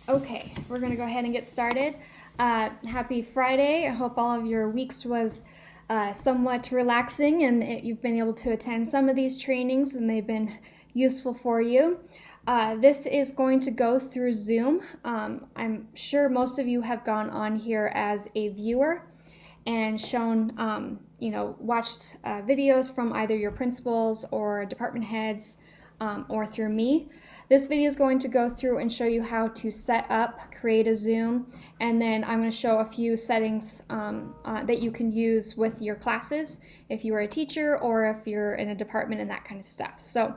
Okay, we're going to go ahead and get started. Happy Friday. I hope all of your weeks was somewhat relaxing and you've been able to attend some of these trainings and they've been useful for you. This is going to go through Zoom. I'm sure most of you have gone on here as a viewer and shown, watched videos from either your principals or department heads or through me. This video is going to go through and show you how to set up, create a Zoom, and then I'm going to show a few settings that you can use with your classes if you are a teacher or if you're in a department and that kind of stuff. So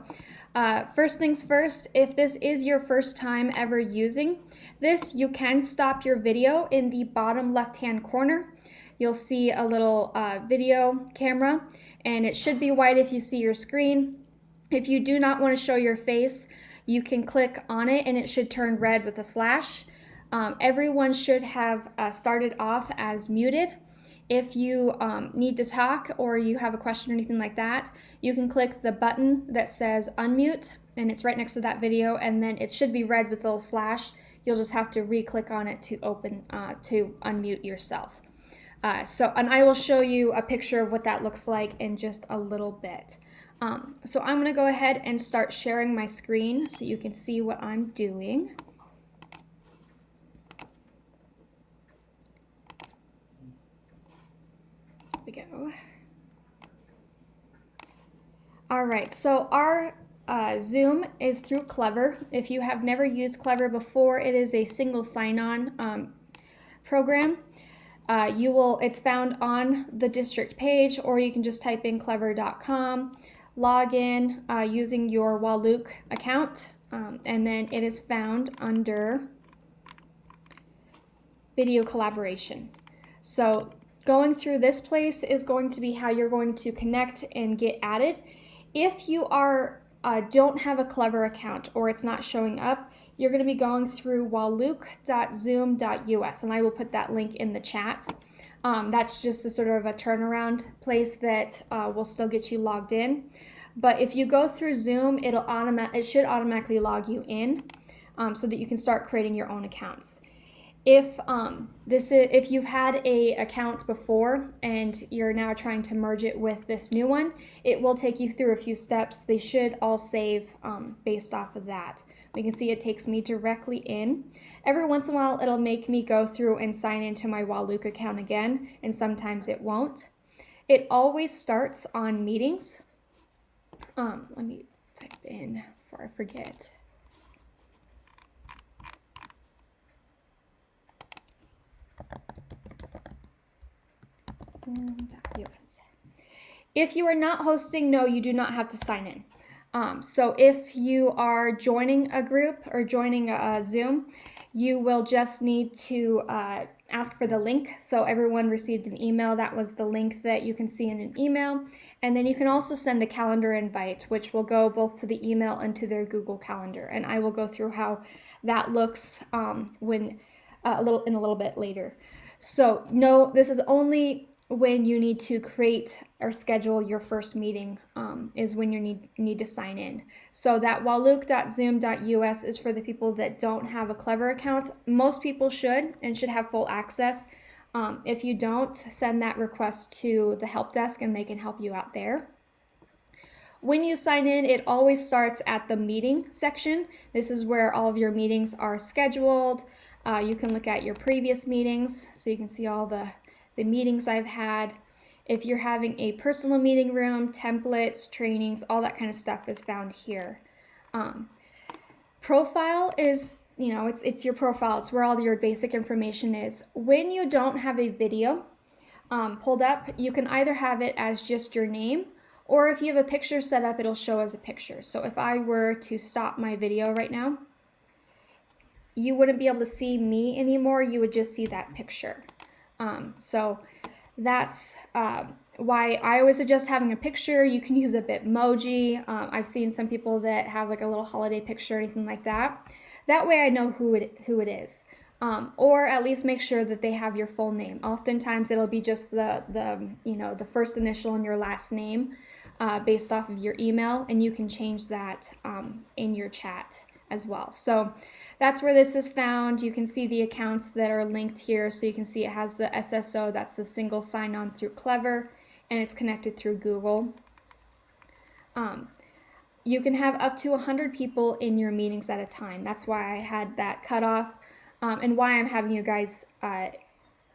first things first, if this is your first time ever using this, you can stop your video in the bottom left-hand corner. You'll see a little video camera, and it should be white if you see your screen. If you do not want to show your face, you can click on it and it should turn red with a slash. Everyone should have started off as muted. If you need to talk or you have a question or anything like that, you can click the button that says unmute, and it's right next to that video, and then it should be red with a little slash. You'll just have to re-click on it to unmute yourself. And I will show you a picture of what that looks like in just a little bit. So I'm going to go ahead and start sharing my screen so you can see what I'm doing. Here we go. All right, so our Zoom is through Clever. If you have never used Clever before, it is a single sign-on program. It's found on the district page, or you can just type in clever.com, log in using your Wallook account, and then it is found under video collaboration. So going through this place is going to be how you're going to connect and get added. If you don't have a Clever account or it's not showing up, you're going to be going through wallook.zoom.us, and I will put that link in the chat. That's just a sort of a turnaround place that will still get you logged in. But if you go through Zoom, it should automatically log you in so that you can start creating your own accounts. If you've had an account before and you're now trying to merge it with this new one, it will take you through a few steps. They should all save based off of that. We can see it takes me directly in. Every once in a while, it'll make me go through and sign into my Wallook account again, and sometimes it won't. It always starts on meetings. Let me type in before I forget. Zoom.us. If you are not hosting, no, you do not have to sign in. So if you are joining a group or joining a Zoom, you will just need to ask for the link. So everyone received an email. That was the link that you can see in an email. And then you can also send a calendar invite, which will go both to the email and to their Google Calendar. And I will go through how that looks in a little bit later. So no, this is only when you need to create or schedule your first meeting is when you need to sign in. So that wallook.zoom.us is for the people that don't have a Clever account. Most people should have full access. If you don't, send that request to the help desk and they can help you out there. When you sign in, it always starts at the meeting section. This is where all of your meetings are scheduled. You can look at your previous meetings so you can see all the meetings I've had. If you're having a personal meeting room, templates, trainings, all that kind of stuff is found here. Profile is, it's your profile. It's where all your basic information is. When you don't have a video pulled up, you can either have it as just your name, or if you have a picture set up, it'll show as a picture. So if I were to stop my video right now, you wouldn't be able to see me anymore. You would just see that picture. So that's why I always suggest having a picture. You can use a Bitmoji. I've seen some people that have like a little holiday picture or anything like that. That way I know who it is. Or at least make sure that they have your full name. Oftentimes it'll be just the first initial and your last name based off of your email, and you can change that in your chat as well. So that's where this is found. You can see the accounts that are linked here. So you can see it has the SSO, that's the single sign-on through Clever, and it's connected through Google. You can have up to 100 people in your meetings at a time. That's why I had that cutoff, and why I'm having you guys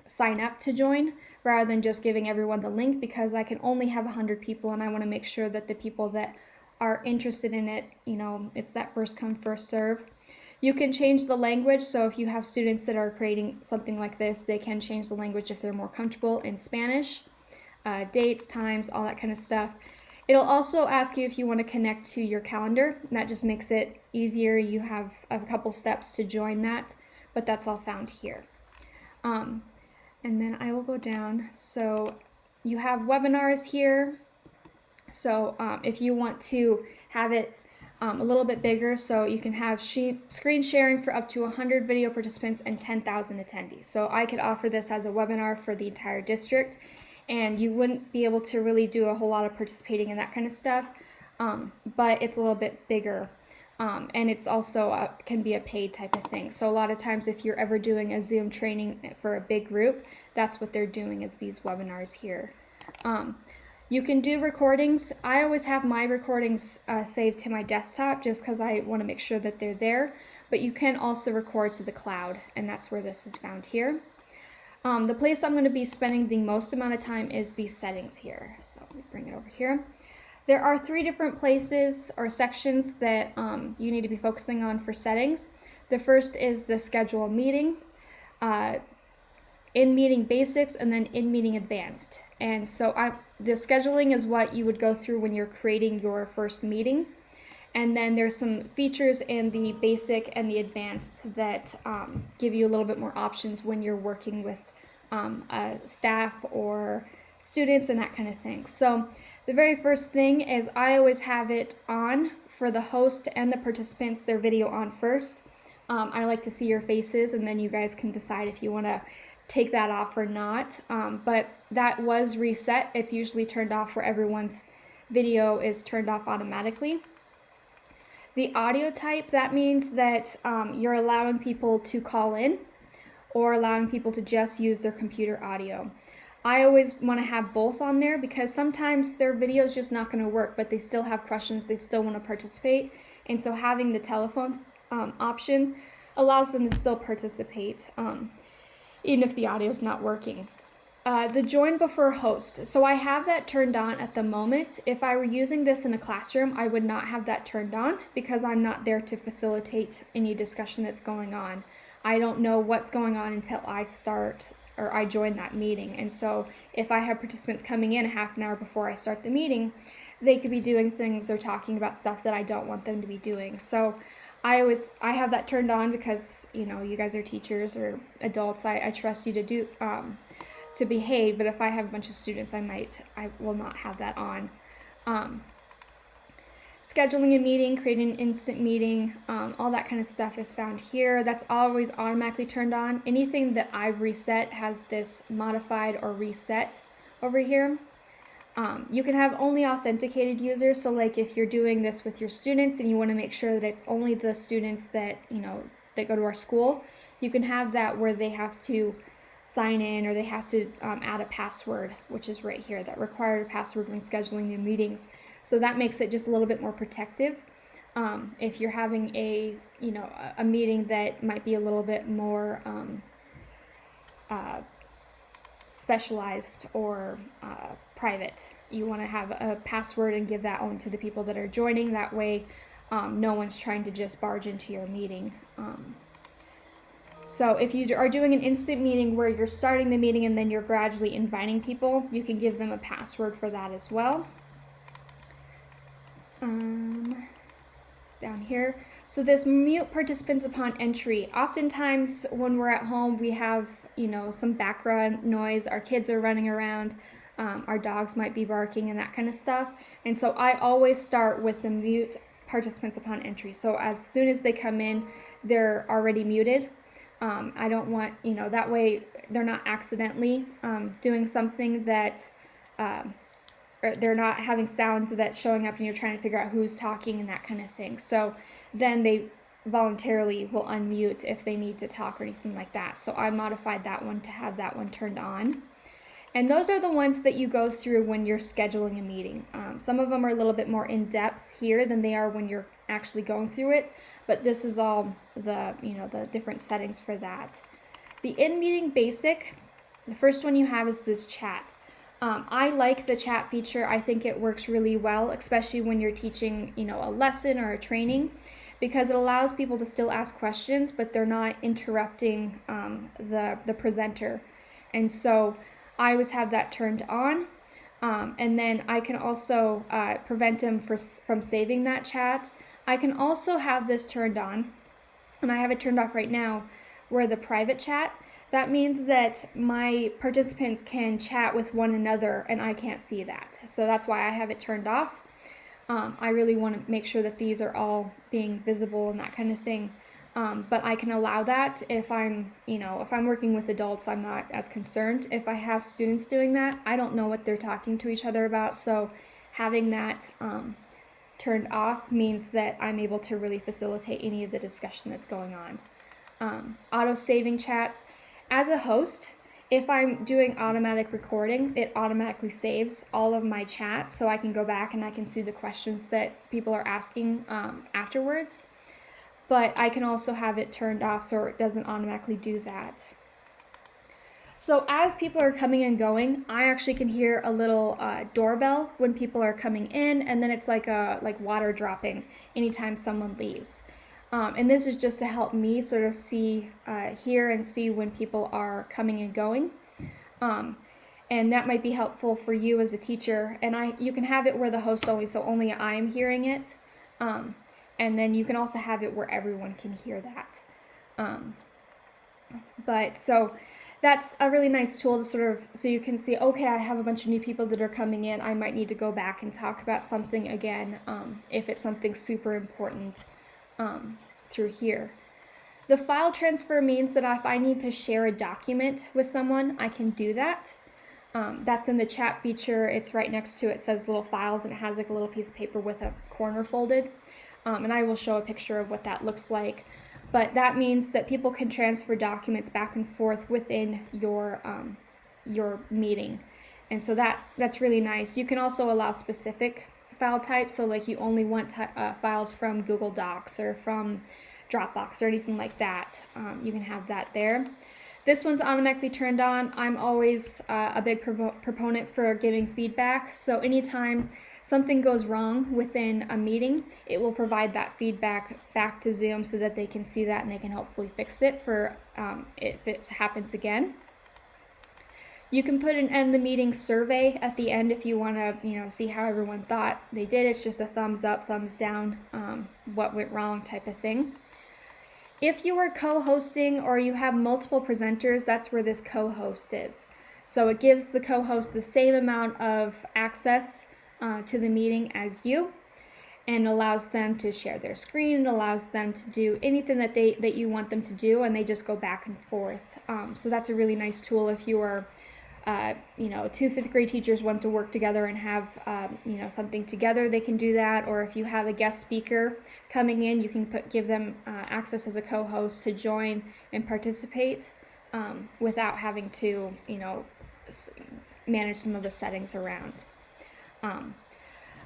sign up to join rather than just giving everyone the link, because I can only have 100 people, and I want to make sure that the people that are interested in it, it's that first come, first serve. You can change the language, so if you have students that are creating something like this, they can change the language if they're more comfortable in Spanish, dates, times, all that kind of stuff. It'll also ask you if you want to connect to your calendar, and that just makes it easier. You have a couple steps to join that, but that's all found here. And then I will go down. So you have webinars here. So if you want to have it a little bit bigger, so you can have screen sharing for up to 100 video participants and 10,000 attendees. So I could offer this as a webinar for the entire district, and you wouldn't be able to really do a whole lot of participating in that kind of stuff, but it's a little bit bigger. And it's also can be a paid type of thing. So a lot of times if you're ever doing a Zoom training for a big group, that's what they're doing, is these webinars here. You can do recordings. I always have my recordings saved to my desktop just because I want to make sure that they're there, but you can also record to the cloud, and that's where this is found here. The place I'm going to be spending the most amount of time is these settings here. So let me bring it over here. There are 3 different places or sections that you need to be focusing on for settings. The first is the schedule a meeting, in-meeting basics, and then in-meeting advanced. And so the scheduling is what you would go through when you're creating your first meeting. And then there's some features in the basic and the advanced that give you a little bit more options when you're working with staff or students and that kind of thing. So the very first thing is I always have it on for the host and the participants, their video on first. I like to see your faces, and then you guys can decide if you want to take that off or not. But that was reset. It's usually turned off where everyone's video is turned off automatically. The audio type, that means that you're allowing people to call in or allowing people to just use their computer audio. I always want to have both on there because sometimes their video is just not going to work, but they still have questions, they still want to participate. And so having the telephone option allows them to still participate, even if the audio is not working. The join before host. So I have that turned on at the moment. If I were using this in a classroom, I would not have that turned on because I'm not there to facilitate any discussion that's going on. I don't know what's going on until I start or I join that meeting. And so if I have participants coming in a half an hour before I start the meeting, they could be doing things or talking about stuff that I don't want them to be doing. So I have that turned on because, you guys are teachers or adults. I trust you to behave, but if I have a bunch of students, I will not have that on. Scheduling a meeting, creating an instant meeting, all that kind of stuff is found here. That's always automatically turned on. Anything that I've reset has this modified or reset over here. You can have only authenticated users, so like if you're doing this with your students and you want to make sure that it's only the students that that go to our school, you can have that where they have to sign in or they have to add a password, which is right here, that required password when scheduling new meetings. So that makes it just a little bit more protective. If you're having a meeting that might be a little bit more specialized or private, you want to have a password and give that only to the people that are joining. That way no one's trying to just barge into your meeting. So if you are doing an instant meeting where you're starting the meeting and then you're gradually inviting people, you can give them a password for that as well. It's down here. So this mute participants upon entry. Oftentimes when we're at home, we have, some background noise. Our kids are running around. Our dogs might be barking and that kind of stuff. And so I always start with the mute participants upon entry. So as soon as they come in, they're already muted. I don't want, that way they're not accidentally doing something that, or they're not having sounds that's showing up and you're trying to figure out who's talking and that kind of thing. So then they voluntarily will unmute if they need to talk or anything like that. So I modified that one to have that one turned on. And those are the ones that you go through when you're scheduling a meeting. Some of them are a little bit more in depth here than they are when you're actually going through it, but this is all the, the different settings for that. The in-meeting basic, the first one you have is this chat. I like the chat feature. I think it works really well, especially when you're teaching, a lesson or a training, because it allows people to still ask questions, but they're not interrupting the presenter. And so I always have that turned on. And then I can also prevent them from saving that chat. I can also have this turned on, and I have it turned off right now, where the private chat, that means that my participants can chat with one another and I can't see that. So that's why I have it turned off. I really want to make sure that these are all being visible and that kind of thing. But I can allow that if I'm working with adults, I'm not as concerned. If I have students doing that, I don't know what they're talking to each other about. So having that turned off means that I'm able to really facilitate any of the discussion that's going on. Auto-saving chats. As a host, if I'm doing automatic recording, it automatically saves all of my chats, so I can go back and I can see the questions that people are asking afterwards. But I can also have it turned off so it doesn't automatically do that. So as people are coming and going, I actually can hear a little doorbell when people are coming in, and then it's like water dropping anytime someone leaves. And this is just to help me sort of hear and see when people are coming and going. And that might be helpful for you as a teacher. And you can have it where the host only, so only I'm hearing it. And then you can also have it where everyone can hear that. So that's a really nice tool to so you can see, okay, I have a bunch of new people that are coming in. I might need to go back and talk about something again if it's something super important. Through here. The file transfer means that if I need to share a document with someone, I can do that. That's in the chat feature. It's right next to it. It says little files, and it has like a little piece of paper with a corner folded. And I will show a picture of what that looks like. But that means that people can transfer documents back and forth within your meeting. And so that's really nice. You can also allow specific file type, so like you only want files from Google Docs or from Dropbox or anything like that. You can have that there. This one's automatically turned on. I'm always a big proponent for giving feedback. So anytime something goes wrong within a meeting, it will provide that feedback back to Zoom so that they can see that and they can hopefully fix it for if it happens again. You can put an end the meeting survey at the end if you want to, see how everyone thought they did. It's just a thumbs up, thumbs down, what went wrong type of thing. If you are co-hosting or you have multiple presenters, that's where this co-host is. So it gives the co-host the same amount of access to the meeting as you, and allows them to share their screen, allows them to do anything that you want them to do, and they just go back and forth. So that's a really nice tool if you are two fifth grade teachers want to work together and have, something together, they can do that. Or if you have a guest speaker coming in, you can give them access as a co-host to join and participate without having to, manage some of the settings around.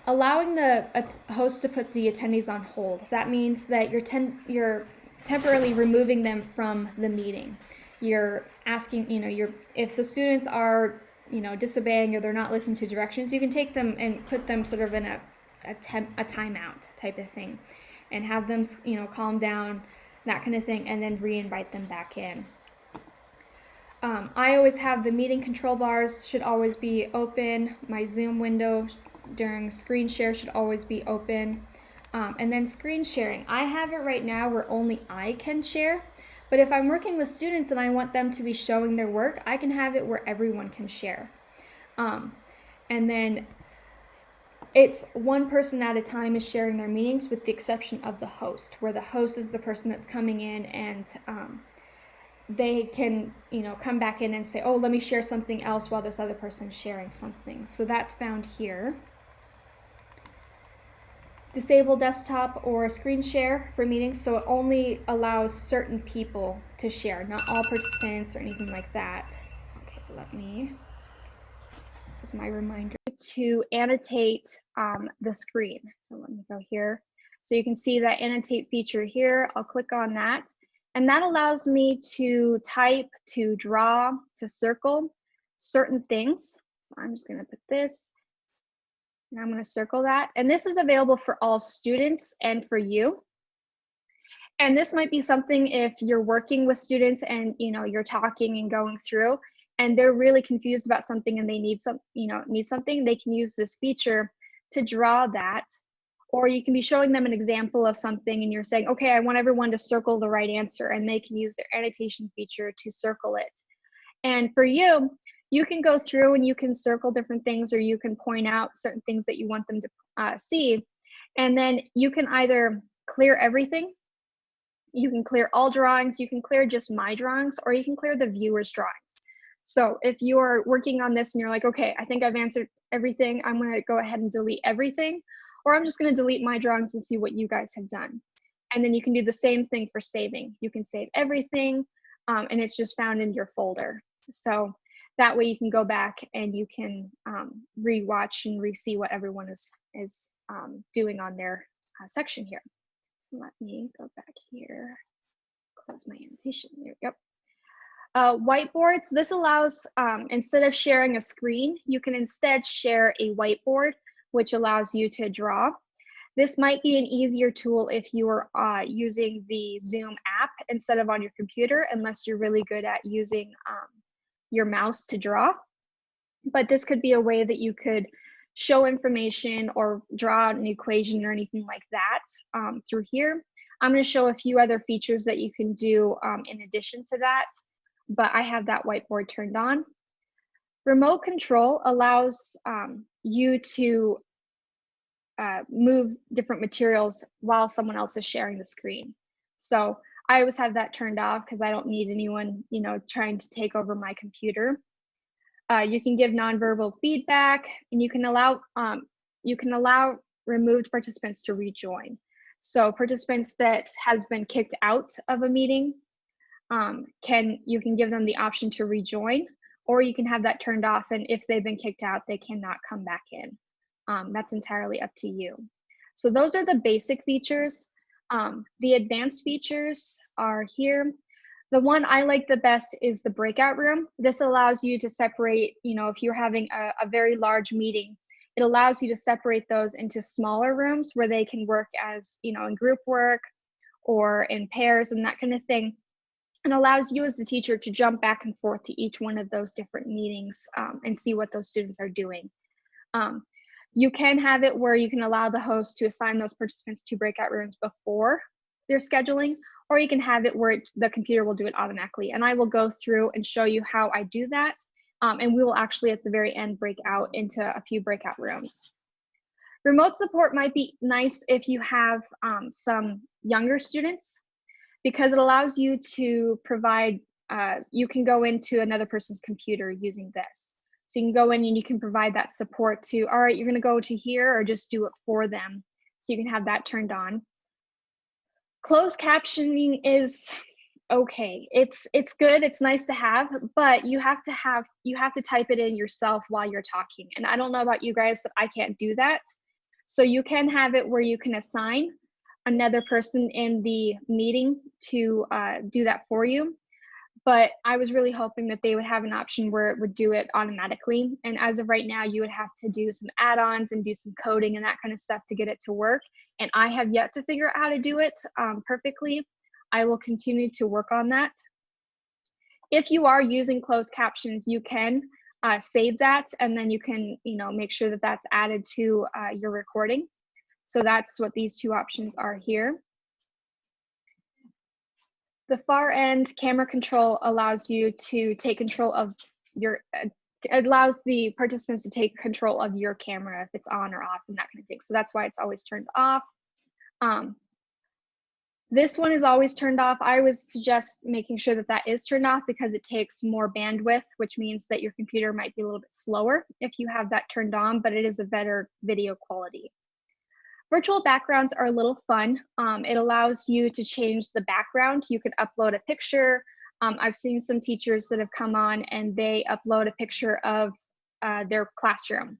Allowing the host to put the attendees on hold. That means that you're temporarily removing them from the meeting. You're asking, if the students are, disobeying or they're not listening to directions, you can take them and put them sort of in a timeout type of thing and have them, calm down, that kind of thing, and then re-invite them back in. I always have the meeting control bars should always be open. My Zoom window during screen share should always be open. And then screen sharing. I have it right now where only I can share. But if I'm working with students and I want them to be showing their work, I can have it where everyone can share. And then it's one person at a time is sharing their meetings with the exception of the host, where the host is the person that's coming in and they can, come back in and say, oh, let me share something else while this other person's sharing something. So that's found here. disable desktop or screen share for meetings, so it only allows certain people to share, not all participants or anything like that. Okay, let me, as my reminder, to annotate the screen. So let me go here. So you can see that annotate feature here. I'll click on that. And that allows me to type, to draw, to circle certain things. So I'm just gonna put this, and I'm gonna circle that. And this is available for all students and for you. And this might be something if you're working with students and you're talking and going through and they're really confused about something and they need something, they can use this feature to draw that. Or you can be showing them an example of something and you're saying, okay, I want everyone to circle the right answer, and they can use their annotation feature to circle it. And for you, you can go through and you can circle different things, or you can point out certain things that you want them to see. And then you can either clear everything, you can clear all drawings, you can clear just my drawings, or you can clear the viewer's drawings. So if you're working on this and you're like, okay, I think I've answered everything, I'm gonna go ahead and delete everything, or I'm just gonna delete my drawings and see what you guys have done. And then you can do the same thing for saving. You can save everything, and it's just found in your folder. So that way you can go back and you can re-watch and re-see what everyone is doing on their section here. So let me go back here, close my annotation. There we go. Whiteboards, this allows, instead of sharing a screen, you can instead share a whiteboard, which allows you to draw. This might be an easier tool if you are using the Zoom app instead of on your computer, unless you're really good at using your mouse to draw. But this could be a way that you could show information or draw an equation or anything like that through here. I'm going to show a few other features that you can do in addition to that, but I have that whiteboard turned on. Remote control allows you to move different materials while someone else is sharing the screen. So I always have that turned off because I don't need anyone, trying to take over my computer. You can give nonverbal feedback, and you can allow removed participants to rejoin. So participants that has been kicked out of a meeting, you can give them the option to rejoin, or you can have that turned off, and if they've been kicked out, they cannot come back in. That's entirely up to you. So those are the basic features. The advanced features are here. The one I like the best is the breakout room. This allows you to separate, if you're having a very large meeting, it allows you to separate those into smaller rooms where they can work as, in group work or in pairs and that kind of thing. And allows you as the teacher to jump back and forth to each one of those different meetings and see what those students are doing. You can have it where you can allow the host to assign those participants to breakout rooms before they're scheduling, or you can have it where the computer will do it automatically. And I will go through and show you how I do that. And we will actually at the very end break out into a few breakout rooms. Remote support might be nice if you have some younger students, because it allows you to provide, you can go into another person's computer using this. So you can go in and you can provide that support to, all right, you're gonna go to here, or just do it for them. So you can have that turned on. Closed captioning is okay. It's good, it's nice to have, but you have to type it in yourself while you're talking. And I don't know about you guys, but I can't do that. So you can have it where you can assign another person in the meeting to do that for you. But I was really hoping that they would have an option where it would do it automatically. And as of right now, you would have to do some add-ons and do some coding and that kind of stuff to get it to work. And I have yet to figure out how to do it perfectly. I will continue to work on that. If you are using closed captions, you can save that, and then you can make sure that that's added to your recording. So that's what these two options are here. The far end camera control allows you to take control of your, it allows the participants to take control of your camera if it's on or off and that kind of thing. So that's why it's always turned off. This one is always turned off. I would suggest making sure that that is turned off, because it takes more bandwidth, which means that your computer might be a little bit slower if you have that turned on, but it is a better video quality. Virtual backgrounds are a little fun. It allows you to change the background. You can upload a picture. I've seen some teachers that have come on and they upload a picture of their classroom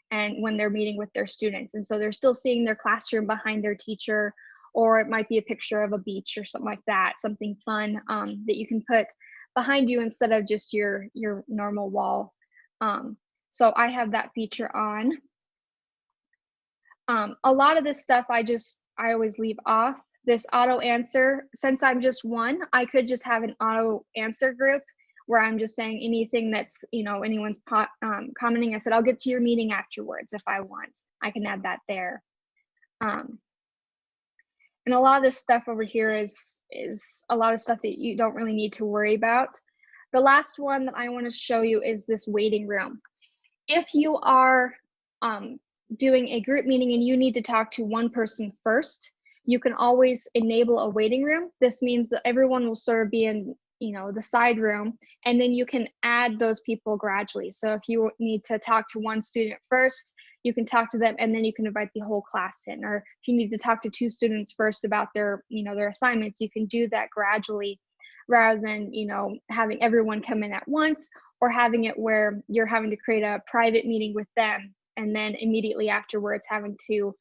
and when they're meeting with their students. And so they're still seeing their classroom behind their teacher, or it might be a picture of a beach or something like that, something fun that you can put behind you instead of just your normal wall. So I have that feature on. A lot of this stuff I always leave off. This auto answer, since I'm just one, I could just have an auto answer group where I'm just saying anything that's, anyone's commenting. I said, I'll get to your meeting afterwards if I want. I can add that there. And a lot of this stuff over here is a lot of stuff that you don't really need to worry about. The last one that I want to show you is this waiting room. If you are doing a group meeting and you need to talk to one person first, you can always enable a waiting room. This means that everyone will sort of be in, the side room, and then you can add those people gradually. So if you need to talk to one student first, you can talk to them and then you can invite the whole class in. Or if you need to talk to two students first about their, their assignments, you can do that gradually rather than, having everyone come in at once, or having it where you're having to create a private meeting with them and then immediately afterwards having to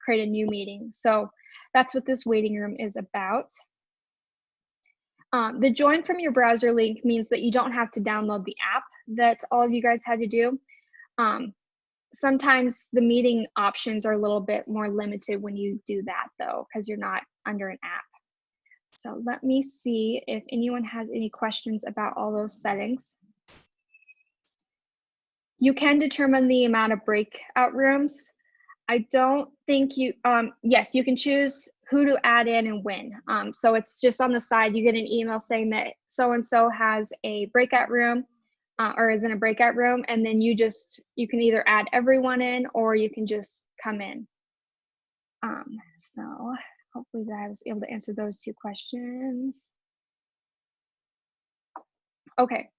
create a new meeting. So that's what this waiting room is about. The join from your browser link means that you don't have to download the app that all of you guys had to do. Sometimes the meeting options are a little bit more limited when you do that though, because you're not under an app. So let me see if anyone has any questions about all those settings. You can determine the amount of breakout rooms. I don't think you, yes, you can choose who to add in and when. So it's just on the side, you get an email saying that so-and-so has a breakout room or is in a breakout room, and then you can either add everyone in or you can just come in. So hopefully that I was able to answer those two questions. Okay,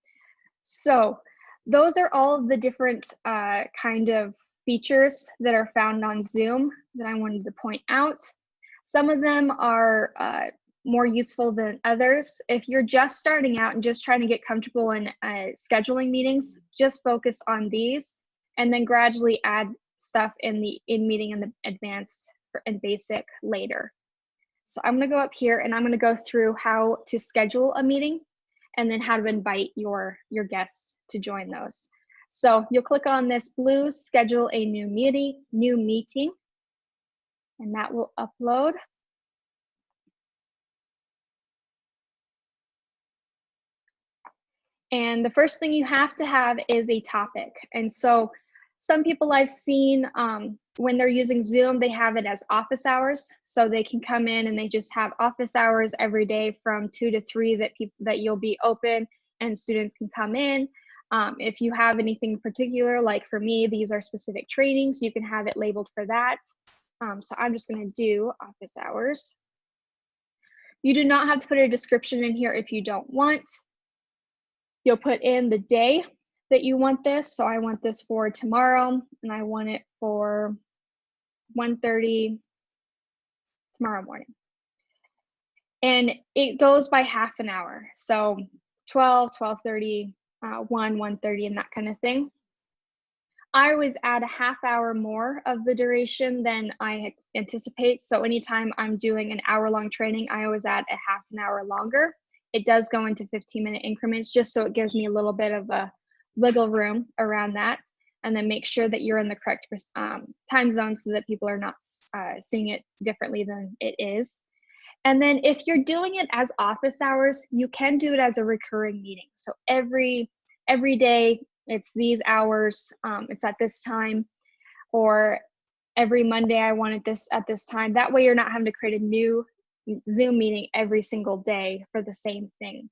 so those are all of the different kind of features that are found on Zoom that I wanted to point out. Some of them are more useful than others. If you're just starting out and just trying to get comfortable in scheduling meetings, just focus on these and then gradually add stuff in the in-meeting and the advanced and basic later. So I'm going to go up here and I'm going to go through how to schedule a meeting and then how to invite your guests to join those. So you'll click on this blue schedule a new meeting, and that will upload. And the first thing you have to have is a topic. And so some people I've seen when they're using Zoom, they have it as office hours. So they can come in and they just have office hours every day from 2 to 3 that you'll be open and students can come in. If you have anything particular, like for me, these are specific trainings, you can have it labeled for that. So I'm just going to do office hours. You do not have to put a description in here if you don't want. You'll put in the day that you want this. So I want this for tomorrow, and I want it for 1:30 tomorrow morning. And it goes by half an hour. So 12, 12:30, 1:30, and that kind of thing. I always add a half hour more of the duration than I anticipate. So anytime I'm doing an hour-long training, I always add a half an hour longer. It does go into 15-minute increments just so it gives me a little bit of a wiggle room around that, and then make sure that you're in the correct time zone so that people are not seeing it differently than it is. And then if you're doing it as office hours, you can do it as a recurring meeting. So every day it's these hours, it's at this time, or every Monday I want it at this time. That way you're not having to create a new Zoom meeting every single day for the same thing.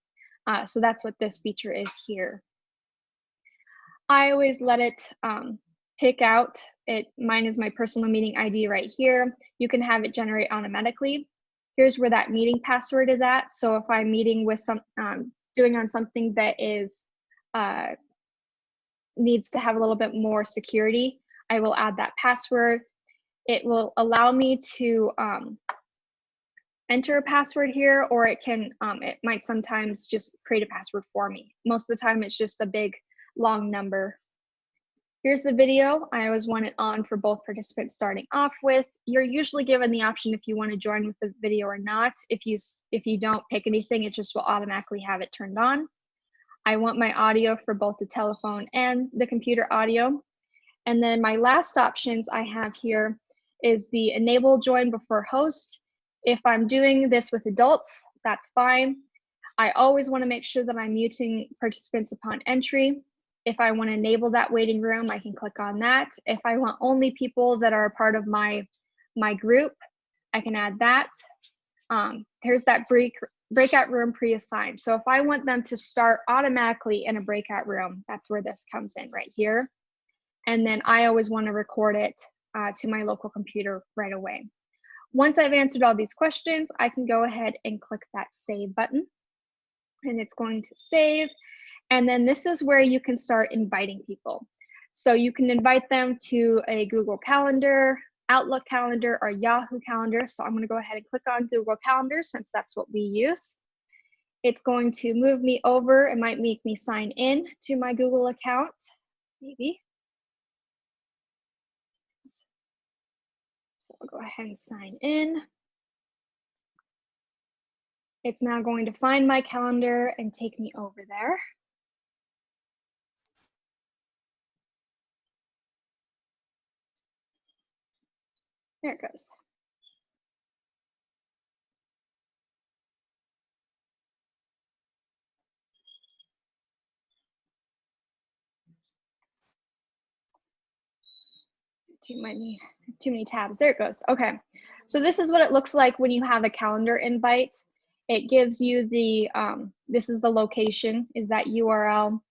So that's what this feature is here. I always let it pick out it. Mine is my personal meeting ID right here. You can have it generate automatically. Here's where that meeting password is at. So if I'm meeting with doing on something that is needs to have a little bit more security, I will add that password. it will allow me to enter a password here, or it might sometimes just create a password for me. Most of the time, it's just a big, long number. Here's the video. I always want it on for both participants starting off with. You're usually given the option if you want to join with the video or not. If you don't pick anything, it just will automatically have it turned on. I want my audio for both the telephone and the computer audio. And then my last options I have here is the enable join before host. If I'm doing this with adults, that's fine. I always want to make sure that I'm muting participants upon entry. If I want to enable that waiting room, I can click on that. If I want only people that are a part of my group, I can add that. Here's that breakout room pre-assigned. So if I want them to start automatically in a breakout room, that's where this comes in right here. And then I always want to record it to my local computer right away. Once I've answered all these questions, I can go ahead and click that save button, and it's going to save. And then this is where you can start inviting people. So you can invite them to a Google Calendar, Outlook Calendar, or Yahoo Calendar. So I'm going to go ahead and click on Google Calendar since that's what we use. It's going to move me over. It might make me sign in to my Google account, maybe. So I'll go ahead and sign in. It's now going to find my calendar and take me over there. There it goes. Too many tabs. There it goes. Okay. So this is what it looks like when you have a calendar invite. It gives you the, this is the location, is that URL.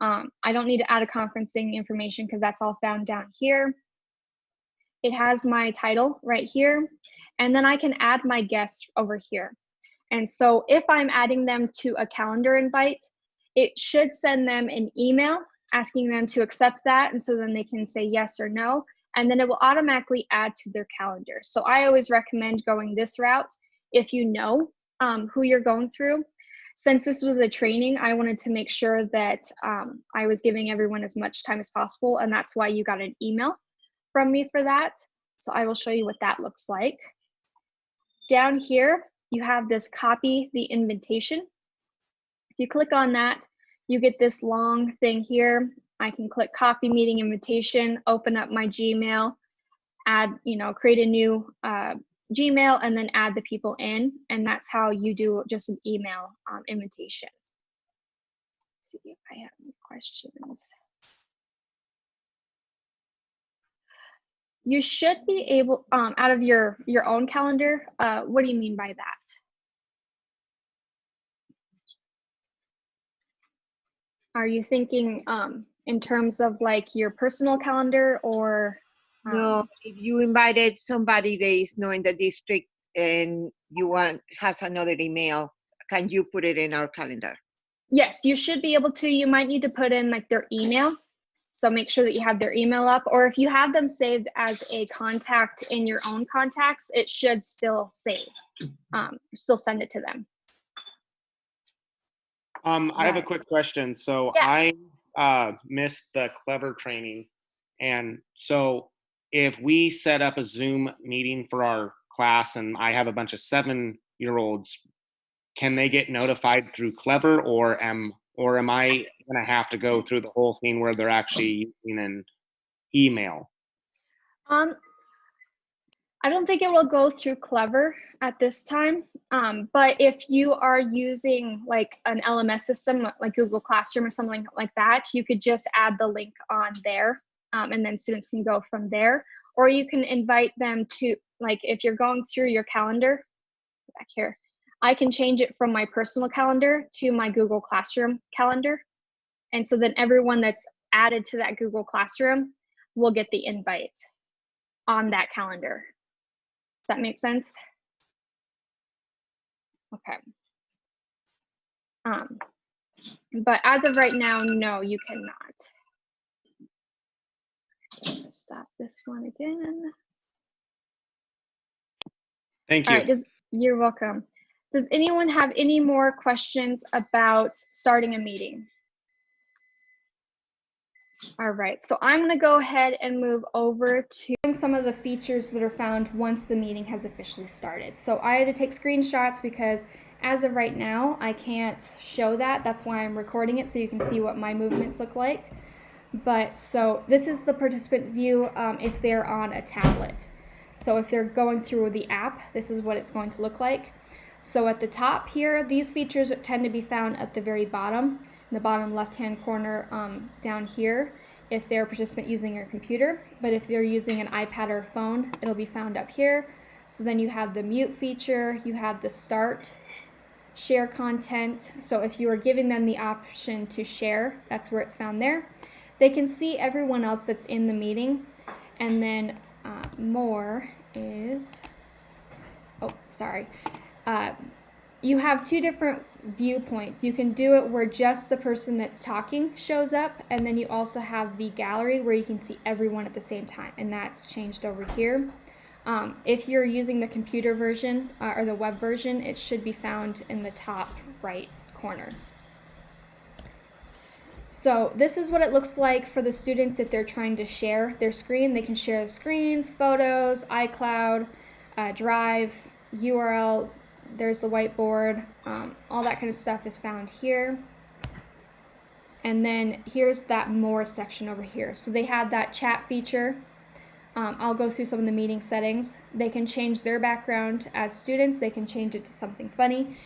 I don't need to add a conferencing information because that's all found down here. It has my title right here, and then I can add my guests over here. And so if I'm adding them to a calendar invite, it should send them an email asking them to accept that, and so then they can say yes or no, and then it will automatically add to their calendar. So I always recommend going this route if you know who you're going through. Since this was a training, I wanted to make sure that I was giving everyone as much time as possible, and that's why you got an email from me for that. So I will show you what that looks like. Down here, you have this copy the invitation. If you click on that, you get this long thing here. I can click copy meeting invitation, open up my Gmail, add, create a new Gmail, and then add the people in. And that's how you do just an email invitation. Let's see if I have any questions. You should be able, out of your own calendar, what do you mean by that? Are you thinking in terms of like your personal calendar, or? No, if you invited somebody that is not in the district and has another email, can you put it in our calendar? Yes, you should be able to. You might need to put in like their email. So make sure that you have their email up, or if you have them saved as a contact in your own contacts, it should still save, still send it to them. I have a quick question. So yeah. I missed the Clever training. And so if we set up a Zoom meeting for our class and I have a bunch of 7-year-olds, can they get notified through Clever, or am I going to have to go through the whole thing where they're actually using an email? I don't think it will go through Clever at this time, but if you are using like an LMS system like Google Classroom or something like that, you could just add the link on there, and then students can go from there. Or you can invite them to, like, if you're going through your calendar, back here, I can change it from my personal calendar to my Google Classroom calendar. And so then everyone that's added to that Google Classroom will get the invite on that calendar. Does that make sense? Okay. But as of right now, no, you cannot. Stop this one again. Thank All you. right, you're welcome. Does anyone have any more questions about starting a meeting? All right, so I'm going to go ahead and move over to some of the features that are found once the meeting has officially started. So I had to take screenshots because as of right now, I can't show that. That's why I'm recording it so you can see what my movements look like. But so this is the participant view if they're on a tablet. So if they're going through the app, this is what it's going to look like. So at the top here, these features tend to be found at the very bottom, in the bottom left-hand corner down here, if they're a participant using a computer. But if they're using an iPad or a phone, it'll be found up here. So then you have the mute feature, you have the start, share content. So if you are giving them the option to share, that's where it's found there. They can see everyone else that's in the meeting. And then more is, you have two different viewpoints. You can do it where just the person that's talking shows up, and then you also have the gallery where you can see everyone at the same time, and that's changed over here. If you're using the computer version or the web version, it should be found in the top right corner. So this is what it looks like for the students if they're trying to share their screen. They can share the screens, photos, iCloud, Drive, URL, there's the whiteboard, all that kind of stuff is found here. And then here's that more section over here. So they have that chat feature. I'll go through some of the meeting settings. They can change their background as students. They can change it to something funny.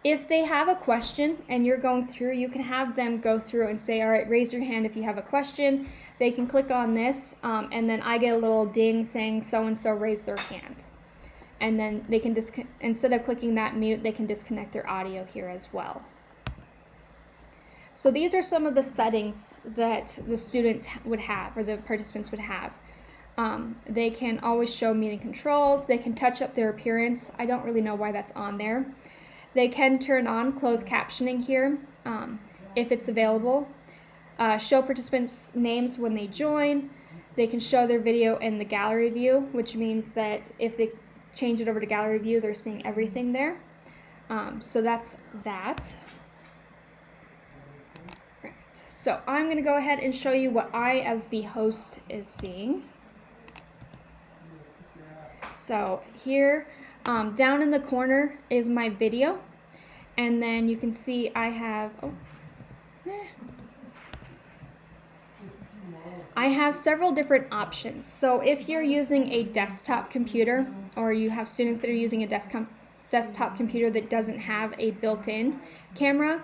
If they have a question and you're going through, you can have them go through and say, all right, raise your hand if you have a question. They can click on this, and then I get a little ding saying so-and-so raised their hand. And then they can instead of clicking that mute, they can disconnect their audio here as well. So these are some of the settings that the students would have, or the participants would have. They can always show meeting controls. They can touch up their appearance. I don't really know why that's on there. They can turn on closed captioning here if it's available. Show participants' names when they join. They can show their video in the gallery view, which means that if they change it over to gallery view, they're seeing everything there. So that's that. Right. So I'm going to go ahead and show you what I, as the host, is seeing. So here, down in the corner is my video, and then you can see I have, I have several different options. So if you're using a desktop computer, or you have students that are using a desktop computer that doesn't have a built-in camera,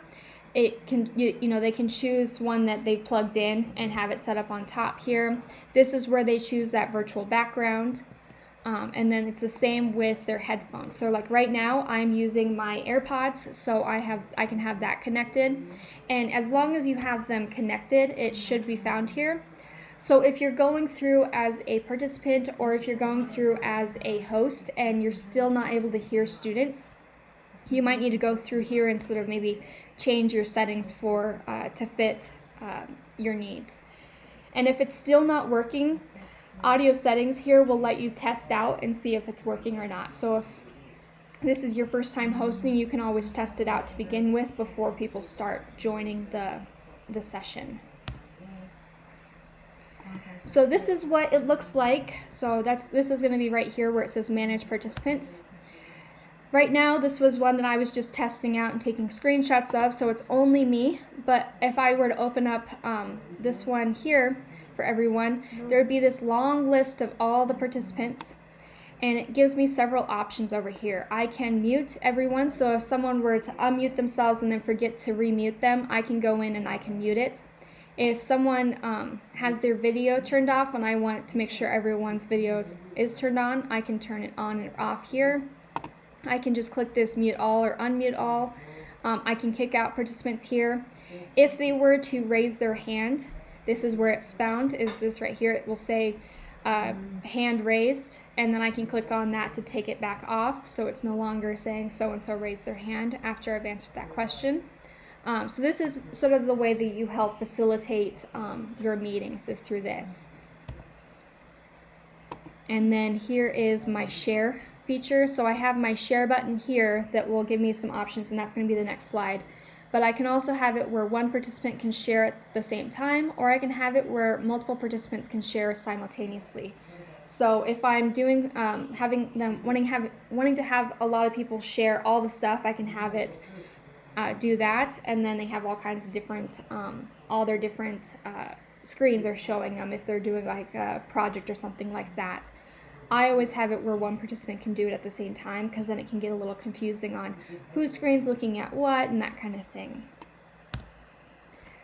it can, they can choose one that they plugged in and have it set up on top here. This is where they choose that virtual background. And then it's the same with their headphones. So like right now I'm using my AirPods, so I can have that connected. And as long as you have them connected, it should be found here. So if you're going through as a participant, or if you're going through as a host and you're still not able to hear students, you might need to go through here and sort of maybe change your settings for to fit your needs. And if it's still not working, audio settings here will let you test out and see if it's working or not. So if this is your first time hosting, you can always test it out to begin with before people start joining the session. So this is what it looks like. So this is going to be right here where it says manage participants. Right now, this was one that I was just testing out and taking screenshots of, so it's only me. But if I were to open up this one here for everyone, there would be this long list of all the participants, and it gives me several options over here. I can mute everyone, so if someone were to unmute themselves and then forget to remute them, I can go in and I can mute it. If someone has their video turned off and I want to make sure everyone's video is turned on, I can turn it on and off here. I can just click this mute all or unmute all. I can kick out participants here. If they were to raise their hand, this is where it's found, is this right here. It will say hand raised, and then I can click on that to take it back off, so it's no longer saying so-and-so raised their hand after I've answered that question. So this is sort of the way that you help facilitate your meetings, is through this. And then here is my share feature. So I have my share button here that will give me some options, and that's going to be the next slide. But I can also have it where one participant can share at the same time, or I can have it where multiple participants can share simultaneously. So if I'm doing having them wanting to have a lot of people share all the stuff, I can have it do that, and then they have all kinds of different all their different screens are showing them if they're doing like a project or something like that. I always have it where one participant can do it at the same time, because then it can get a little confusing on whose screen's looking at what and that kind of thing.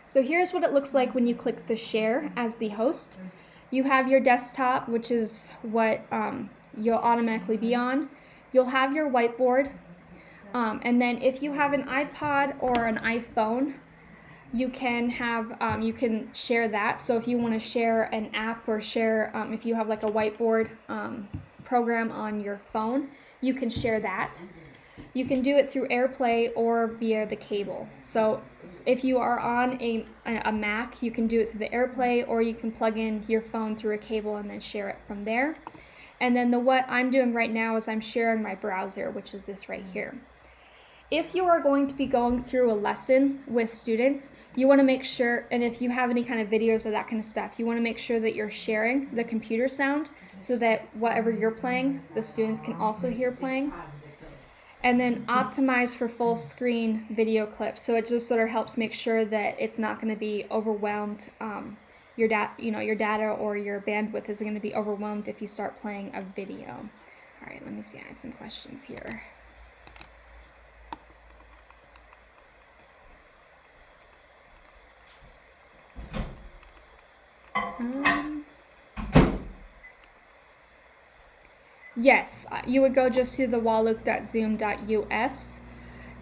So here's what it looks like when you click the share as the host. You have your desktop, which is what you'll automatically be on. You'll have your whiteboard, and then if you have an iPod or an iPhone, you can have you can share that. So if you want to share an app or share if you have like a whiteboard program on your phone, you can share that. You can do it through AirPlay or via the cable. So if you are on a Mac, you can do it through the AirPlay, or you can plug in your phone through a cable and then share it from there. And then what I'm doing right now is I'm sharing my browser, which is this right here. If you are going to be going through a lesson with students, you want to make sure, and if you have any kind of videos or that kind of stuff, you want to make sure that you're sharing the computer sound so that whatever you're playing, the students can also hear playing. And then optimize for full screen video clips. So it just sort of helps make sure that it's not going to be overwhelmed. Your data or your bandwidth isn't going to be overwhelmed if you start playing a video. All right, let me see. I have some questions here. Yes, you would go just to the wallook.zoom.us.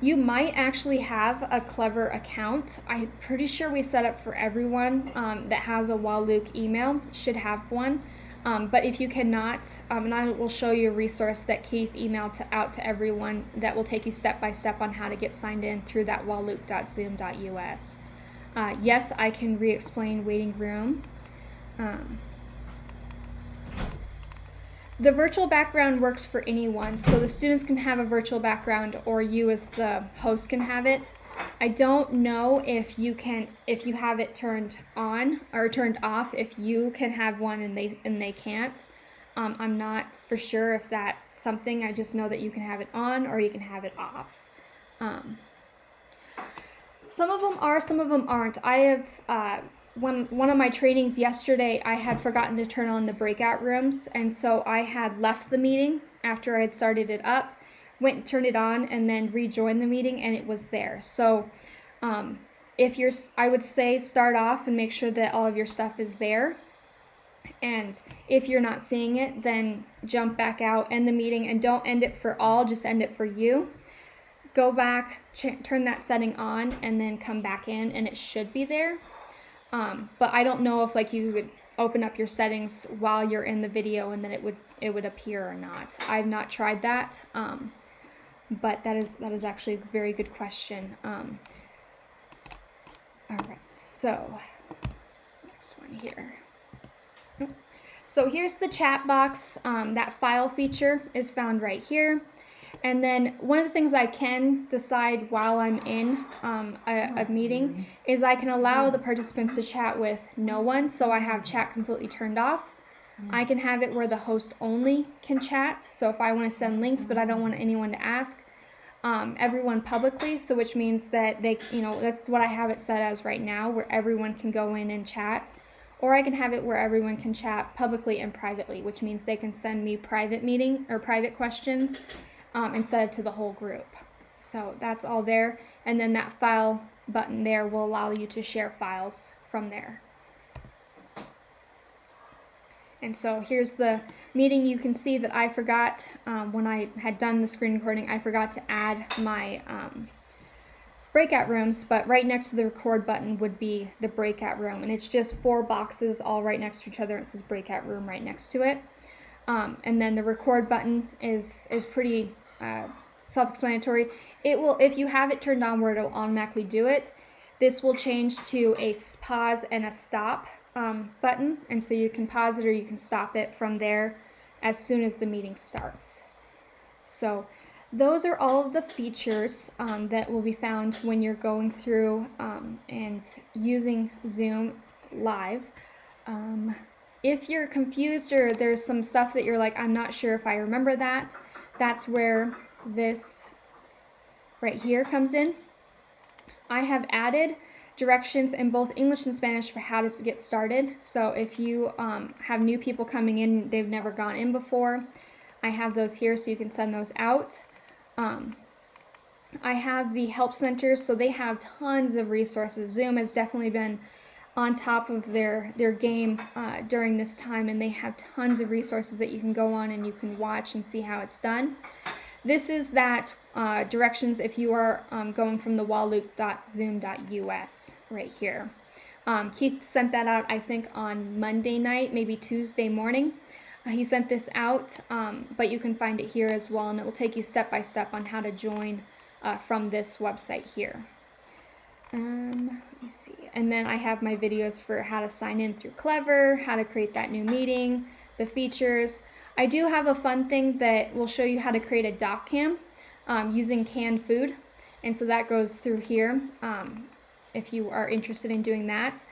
You might actually have a Clever account. I'm pretty sure we set up for everyone that has a Wallook email should have one. But if you cannot, and I will show you a resource that Keith emailed out to everyone that will take you step by step on how to get signed in through that wallook.zoom.us. Yes, I can re-explain waiting room. The virtual background works for anyone, so the students can have a virtual background, or you as the host can have it. I don't know if you have it turned on or turned off, if you can have one and they can't. I'm not for sure if that's something. I just know that you can have it on or you can have it off. Some of them are, some of them aren't. I have one of my trainings yesterday, I had forgotten to turn on the breakout rooms, and so I had left the meeting after I had started it up, went and turned it on, and then rejoined the meeting, and it was there. So I would say start off and make sure that all of your stuff is there. And if you're not seeing it, then jump back out, end the meeting, and don't end it for all, just end it for you. Go back, turn that setting on, and then come back in, and it should be there. But I don't know if like you could open up your settings while you're in the video and then it would appear or not. I've not tried that, but that is actually a very good question. All right, so next one here. So here's the chat box. That file feature is found right here. And then one of the things I can decide while I'm in a meeting is I can allow the participants to chat with no one, so I have chat completely turned off. I can have it where the host only can chat, so if I want to send links but I don't want anyone to ask, everyone publicly, so which means that they, that's what I have it set as right now, where everyone can go in and chat. Or I can have it where everyone can chat publicly and privately, which means they can send me private meeting or private questions instead of to the whole group. So that's all there. And then that file button there will allow you to share files from there. And so here's the meeting. You can see that I forgot, when I had done the screen recording, I forgot to add my breakout rooms, but right next to the record button would be the breakout room. And it's just 4 boxes all right next to each other. It says breakout room right next to it. And then the record button is pretty self-explanatory. It will, if you have it turned on where it'll automatically do it, this will change to a pause and a stop button, and so you can pause it or you can stop it from there as soon as the meeting starts. So those are all of the features that will be found when you're going through and using Zoom live. If you're confused or there's some stuff that you're like, I'm not sure if I remember that, that's where this right here comes in. I have added directions in both English and Spanish for how to get started. So if you have new people coming in, they've never gone in before, I have those here so you can send those out. I have the help centers, so they have tons of resources. Zoom has definitely been on top of their game during this time, and they have tons of resources that you can go on and you can watch and see how it's done. This is that directions if you are going from the walloop.zoom.us right here. Keith sent that out, I think, on Monday night, maybe Tuesday morning. He sent this out, but you can find it here as well, and it will take you step by step on how to join from this website here. Let me see. And then I have my videos for how to sign in through Clever, how to create that new meeting, the features. I do have a fun thing that will show you how to create a doc cam using canned food. And so that goes through here if you are interested in doing that.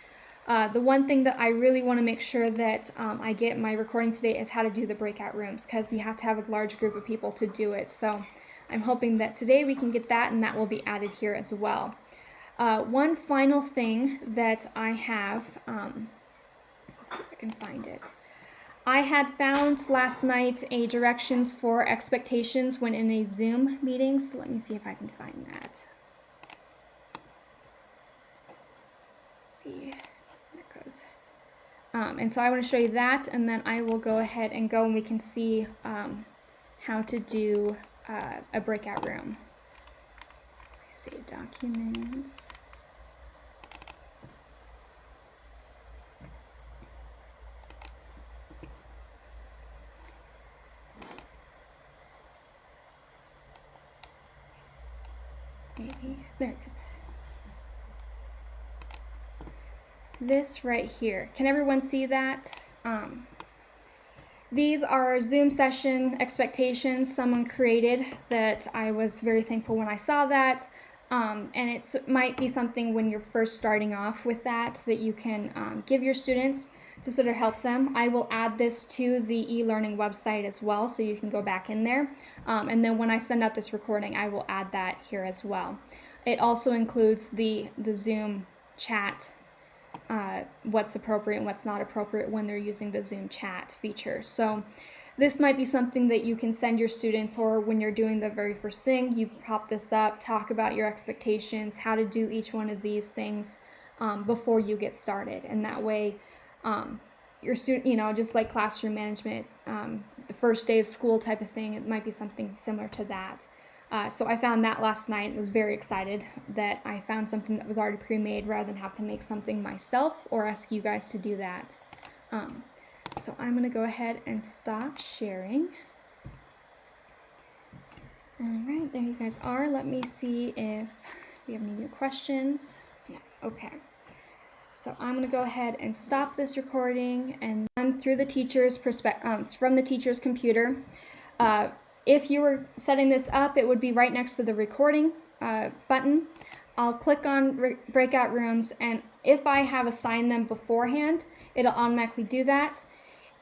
The one thing that I really want to make sure that I get in my recording today is how to do the breakout rooms, because you have to have a large group of people to do it. So I'm hoping that today we can get that, and that will be added here as well. One final thing that I have, let's see if I can find it. I had found last night a directions for expectations when in a Zoom meeting, so let me see if I can find that. Yeah, there it goes. And so I want to show you that, and then I will go ahead and go and we can see how to do a breakout room. Save documents. Maybe, there it is. This right here, can everyone see that? These are Zoom session expectations someone created that I was very thankful when I saw that. And it might be something when you're first starting off with that you can give your students to sort of help them. I will add this to the e-learning website as well, so you can go back in there. And then when I send out this recording, I will add that here as well. It also includes the Zoom chat, what's appropriate and what's not appropriate when they're using the Zoom chat feature. So this might be something that you can send your students, or when you're doing the very first thing, you pop this up, talk about your expectations, how to do each one of these things before you get started. And that way, your student, just like classroom management, the first day of school type of thing, it might be something similar to that. So I found that last night and was very excited that I found something that was already pre-made rather than have to make something myself or ask you guys to do that. So I'm going to go ahead and stop sharing. All right, there you guys are. Let me see if we have any new questions. No, okay. So I'm going to go ahead and stop this recording and run through the teacher's from the teacher's computer. If you were setting this up, it would be right next to the recording button. I'll click on Breakout Rooms, and if I have assigned them beforehand, it'll automatically do that.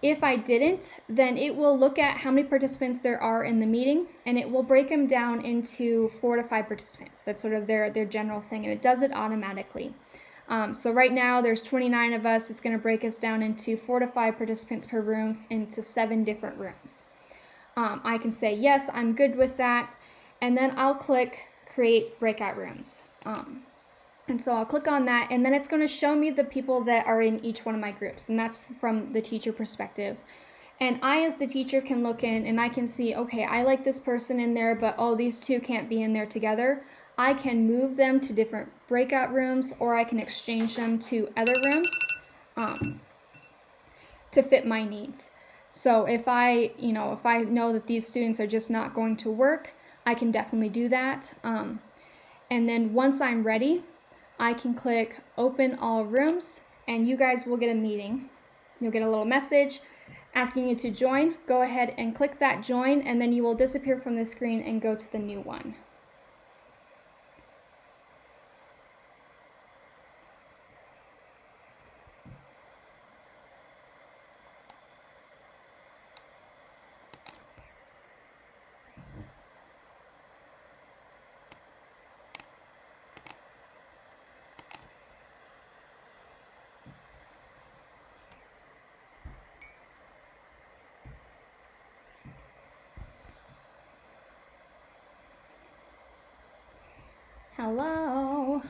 If I didn't, then it will look at how many participants there are in the meeting, and it will break them down into 4 to 5 participants. That's sort of their general thing, and it does it automatically. So right now there's 29 of us. It's going to break us down into 4 to 5 participants per room into 7 different rooms. I can say, yes, I'm good with that, and then I'll click Create Breakout Rooms. And so I'll click on that, and then it's going to show me the people that are in each one of my groups, and that's from the teacher perspective. And I, as the teacher, can look in and I can see, okay, I like this person in there, but oh, these two can't be in there together. I can move them to different breakout rooms, or I can exchange them to other rooms to fit my needs. So if I know that these students are just not going to work, I can definitely do that. And then once I'm ready, I can click Open All Rooms, and you guys will get a meeting. You'll get a little message asking you to join, go ahead and click that join, and then you will disappear from the screen and go to the new one. Hello.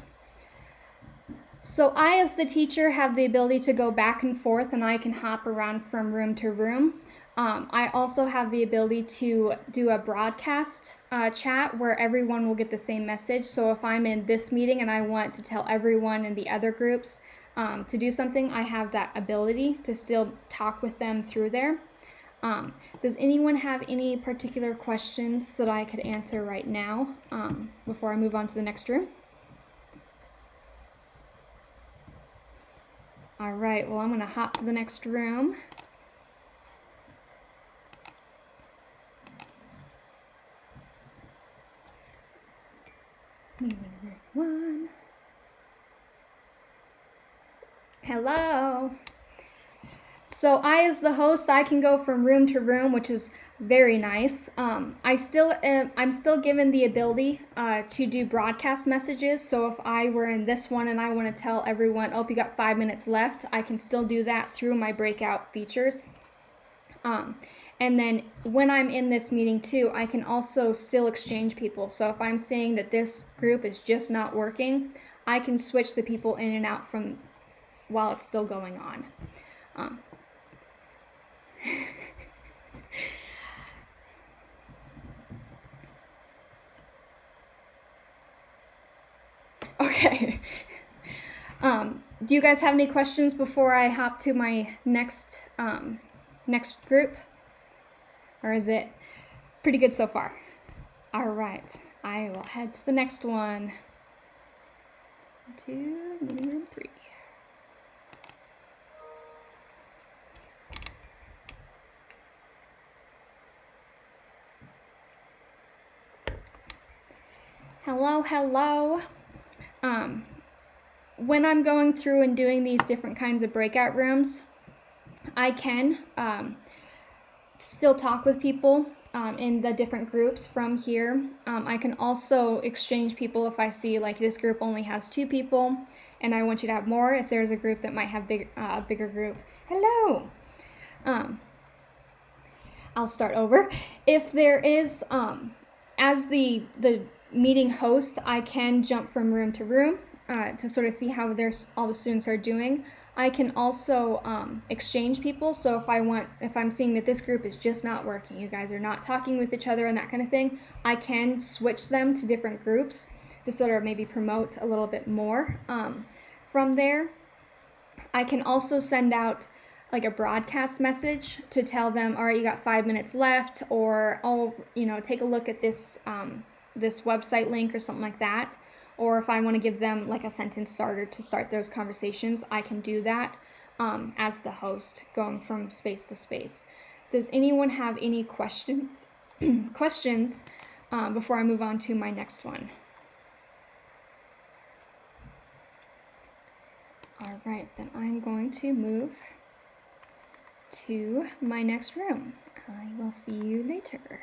So I, as the teacher, have the ability to go back and forth, and I can hop around from room to room. I also have the ability to do a broadcast chat where everyone will get the same message. So if I'm in this meeting and I want to tell everyone in the other groups to do something, I have that ability to still talk with them through there. Does anyone have any particular questions that I could answer right now before I move on to the next room? All right, well, I'm going to hop to the next room. Meeting room 1. Hello. So I, as the host, I can go from room to room, which is very nice. I'm still given the ability to do broadcast messages. So if I were in this one and I want to tell everyone, oh, you got 5 minutes left, I can still do that through my breakout features. And then when I'm in this meeting too, I can also still exchange people. So if I'm saying that this group is just not working, I can switch the people in and out from while it's still going on. Okay. Do you guys have any questions before I hop to my next group? Or is it pretty good so far? All right, I will head to the next one. To meeting room 3. Hello, hello. When I'm going through and doing these different kinds of breakout rooms, I can still talk with people in the different groups from here. I can also exchange people if I see like this group only has 2 people and I want you to have more. If there's a group that might have a bigger group. Hello. I'll start over. If there is, as the meeting host, I can jump from room to room to sort of see how all the students are doing. I can also exchange people. So if I'm seeing that this group is just not working, you guys are not talking with each other and that kind of thing, I can switch them to different groups to sort of maybe promote a little bit more from there. I can also send out like a broadcast message to tell them, all right, you got 5 minutes left, or, oh, take a look at this this website link or something like that. Or if I want to give them like a sentence starter to start those conversations, I can do that as the host, going from space to space. Does anyone have any questions before I move on to my next one? All right, then I'm going to move to my next room. I will see you later.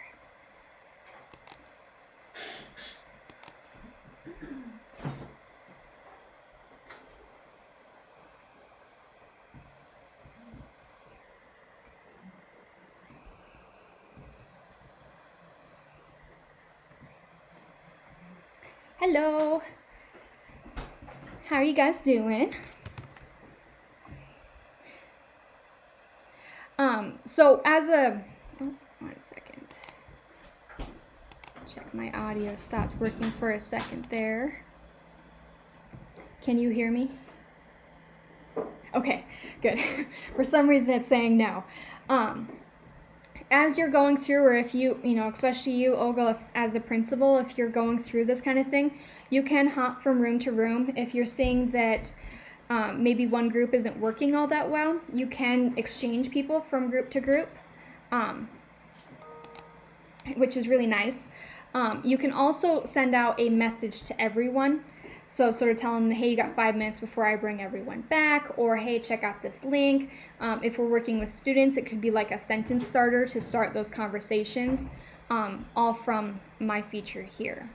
Hello. How are you guys doing? So one second. Check my audio stopped working for a second there. Can you hear me? Okay, good. For some reason it's saying no. As you're going through, or if you especially you, Olga, as a principal, if you're going through this kind of thing, you can hop from room to room. If you're seeing that maybe one group isn't working all that well, you can exchange people from group to group, which is really nice. You can also send out a message to everyone. So sort of tell them, hey, you got 5 minutes before I bring everyone back, or hey, check out this link. If we're working with students, it could be like a sentence starter to start those conversations, all from my feature here.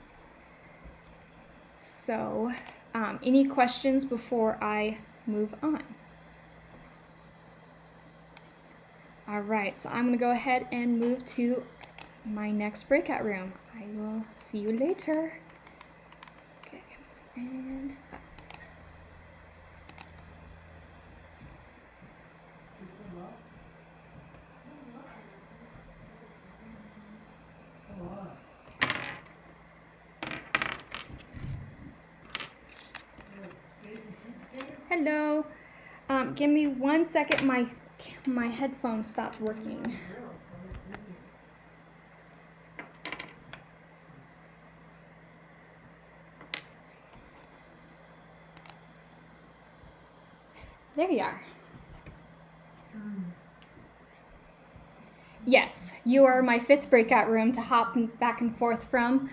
So any questions before I move on? All right, so I'm gonna go ahead and move to my next breakout room. I will see you later. Okay, and hello. Give me 1 second. My headphones stopped working. There you are. Yes, you are my 5th breakout room to hop back and forth from.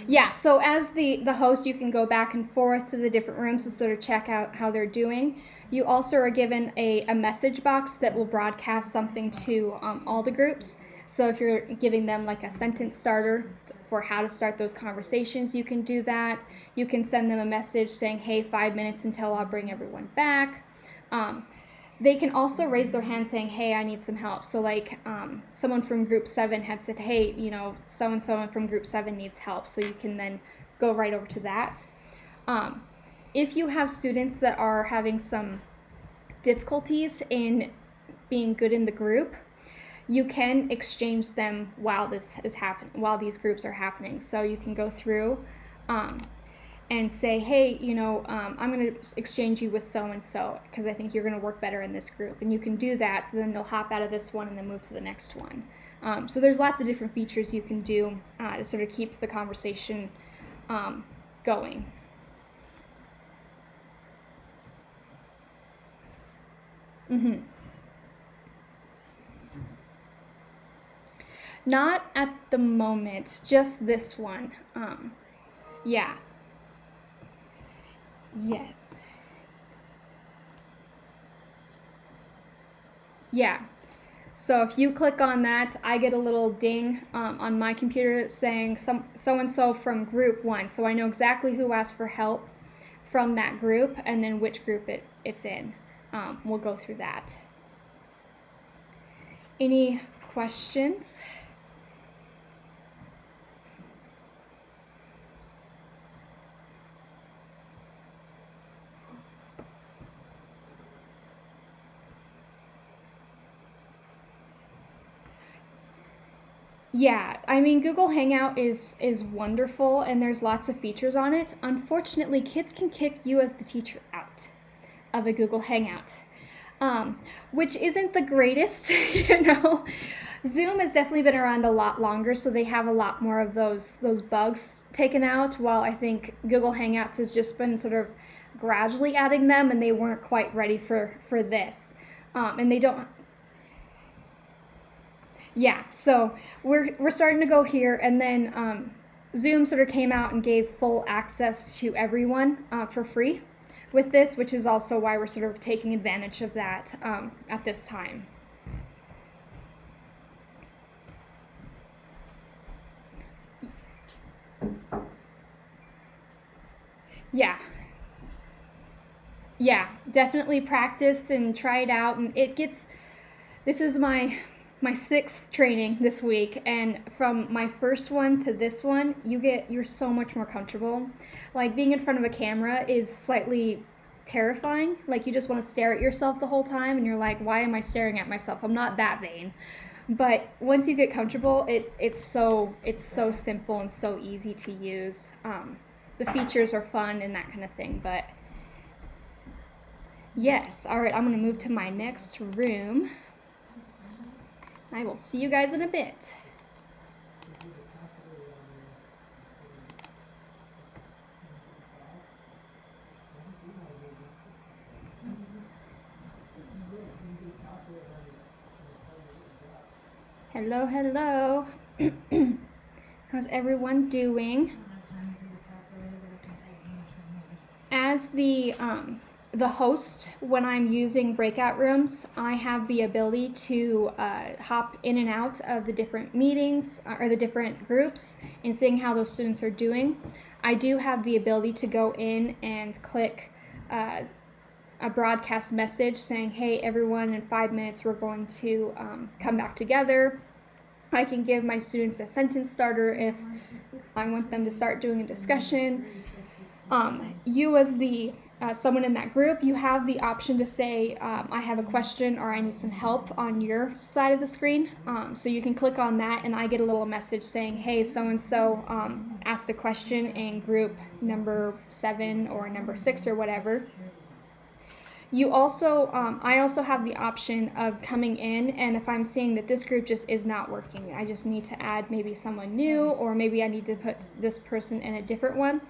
Yeah, so as the host, you can go back and forth to the different rooms to sort of check out how they're doing. You also are given a message box that will broadcast something to all the groups. So if you're giving them like a sentence starter for how to start those conversations, you can do that. You can send them a message saying, hey, 5 minutes until I'll bring everyone back. They can also raise their hand saying, hey, I need some help. So like someone from group 7 had said, hey, you know, so-and-so from group 7 needs help. So you can then go right over to that. If you have students that are having some difficulties in being good in the group, you can exchange them while this is happening, while these groups are happening. So you can go through and say, hey, you know, I'm going to exchange you with so-and-so because I think you're going to work better in this group. And you can do that, so then they'll hop out of this one and then move to the next one. So there's lots of different features you can do to sort of keep the conversation going. Mm-hmm. Not at the moment, just this one. Yeah. Yes. Yeah. So if you click on that, I get a little ding on my computer saying so-and-so from group 1. So I know exactly who asked for help from that group and then which group it's in. We'll go through that. Any questions? Yeah, I mean, Google Hangout is wonderful and there's lots of features on it. Unfortunately, kids can kick you as the teacher out of a Google Hangout, which isn't the greatest, you know. Zoom has definitely been around a lot longer, so they have a lot more of those bugs taken out, while I think Google Hangouts has just been sort of gradually adding them, and they weren't quite ready for this. And they don't. Yeah, so we're starting to go here, and then Zoom sort of came out and gave full access to everyone for free with this, which is also why we're sort of taking advantage of that at this time. Yeah, definitely practice and try it out, and this is my 6th training this week, and from my first one to this one, you're so much more comfortable. Like, being in front of a camera is slightly terrifying. Like, you just want to stare at yourself the whole time, and you're like, why am I staring at myself? I'm not that vain. But once you get comfortable, it's so simple and so easy to use. The features are fun and that kind of thing, but yes. All right, I'm going to move to my next room. I will see you guys in a bit. Hello, hello. How's everyone doing? As the host, when I'm using breakout rooms, I have the ability to hop in and out of the different meetings or the different groups and seeing how those students are doing. I do have the ability to go in and click a broadcast message saying, hey, everyone, in 5 minutes we're going to come back together. I can give my students a sentence starter if I want them to start doing a discussion. You as the someone in that group, you have the option to say, I have a question or I need some help on your side of the screen. So you can click on that and I get a little message saying, hey, so-and-so asked a question in group number 7 or number 6 or whatever. You also, I also have the option of coming in, and if I'm seeing that this group just is not working, I just need to add maybe someone new, or maybe I need to put this person in a different one.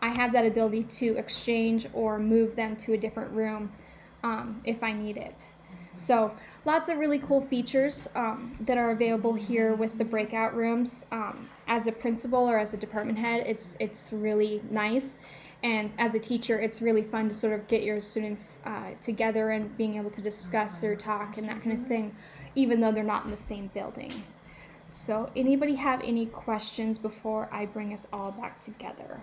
I have that ability to exchange or move them to a different room if I need it. So lots of really cool features that are available here with the breakout rooms. As a principal or as a department head, it's really nice. And as a teacher, it's really fun to sort of get your students together and being able to discuss or talk and that kind of thing, even though they're not in the same building. So anybody have any questions before I bring us all back together?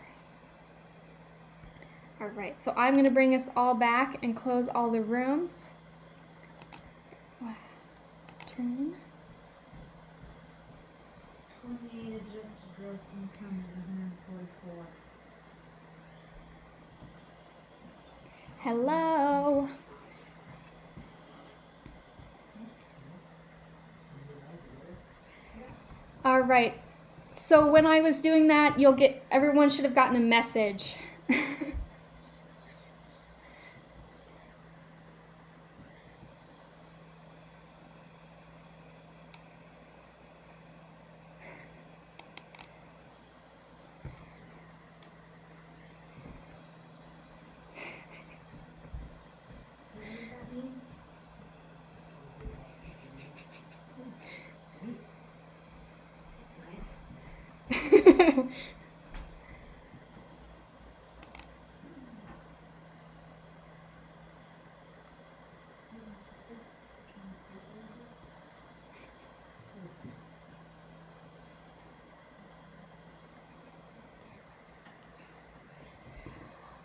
All right, so I'm going to bring us all back and close all the rooms. So, turn. 28 adjusted gross income is 144. Hello. All right. So when I was doing that, everyone should have gotten a message. So what does that mean? Sweet. That's nice.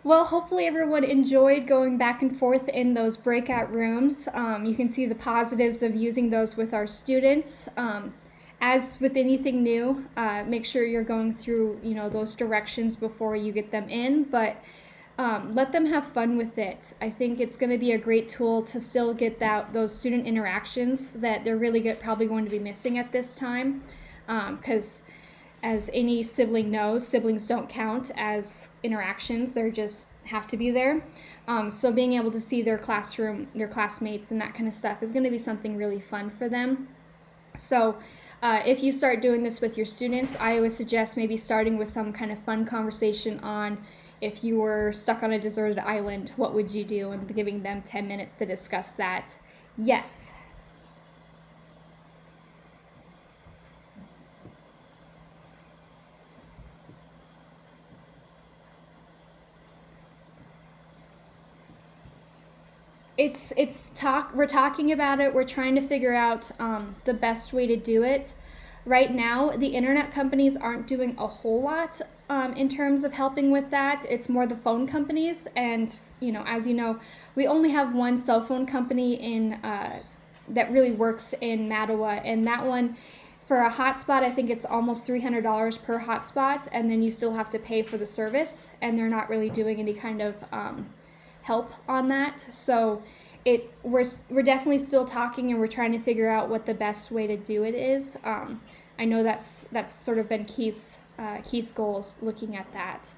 Well, hopefully everyone enjoyed going back and forth in those breakout rooms. You can see the positives of using those with our students. As with anything new, make sure you're going through, those directions before you get them in, but let them have fun with it. I think it's going to be a great tool to still get those student interactions that they're really probably going to be missing at this time, because as any sibling knows, siblings don't count as interactions. They just have to be there. So being able to see their classroom, their classmates, and that kind of stuff is going to be something really fun for them. So if you start doing this with your students, I always suggest maybe starting with some kind of fun conversation on if you were stuck on a deserted island, what would you do? And giving them 10 minutes to discuss that. Yes. We're talking about it. We're trying to figure out the best way to do it. Right now, the internet companies aren't doing a whole lot in terms of helping with that. It's more the phone companies, and as you know, we only have one cell phone company that really works in Mattawa, and that one, for a hotspot, I think it's almost $300 per hotspot, and then you still have to pay for the service, and they're not really doing any kind of help on that. So we're definitely still talking, and we're trying to figure out what the best way to do it is. I know that's sort of been Keith's goals, looking at that.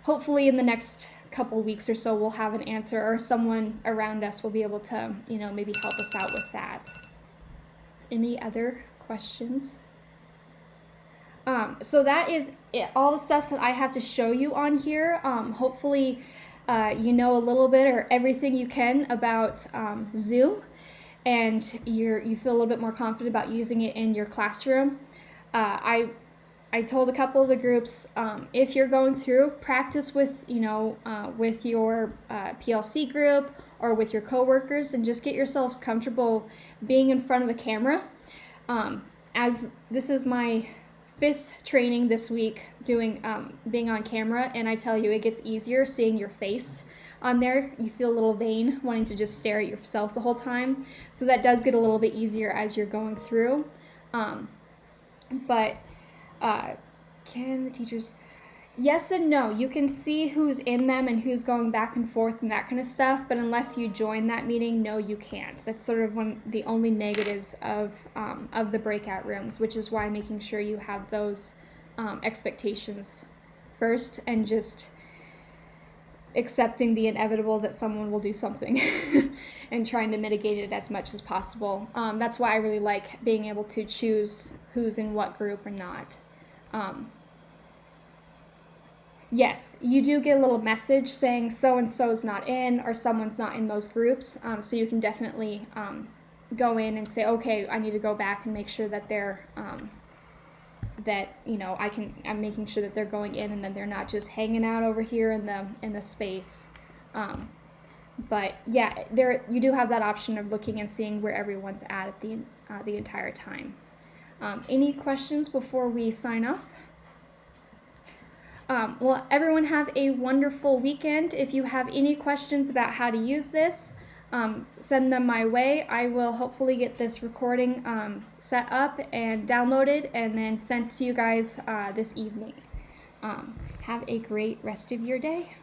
Hopefully in the next couple weeks or so we'll have an answer, or someone around us will be able to maybe help us out with that. Any other questions? So that is it, all the stuff that I have to show you on here. Hopefully you know a little bit or everything you can about Zoom. and you feel a little bit more confident about using it in your classroom. I told a couple of the groups, if you're going through, practice with with your PLC group or with your coworkers, and just get yourselves comfortable being in front of a camera. As this is my 5th training this week doing being on camera, and I tell you, it gets easier seeing your face on there. You feel a little vain wanting to just stare at yourself the whole time, so that does get a little bit easier as you're going through. But can the teachers? Yes and no. You can see who's in them and who's going back and forth and that kind of stuff, but unless you join that meeting, no, you can't. That's sort of one the only negatives of the breakout rooms, which is why making sure you have those expectations first, and just accepting the inevitable that someone will do something and trying to mitigate it as much as possible. That's why I really like being able to choose who's in what group or not. Yes, you do get a little message saying so-and-so's not in, or someone's not in those groups, so you can definitely go in and say, okay, I need to go back and make sure that they're, I'm making sure that they're going in and that they're not just hanging out over here in the space. But yeah, you do have that option of looking and seeing where everyone's at the entire time. Any questions before we sign off? Well, everyone have a wonderful weekend. If you have any questions about how to use this, send them my way. I will hopefully get this recording set up and downloaded and then sent to you guys this evening. Have a great rest of your day.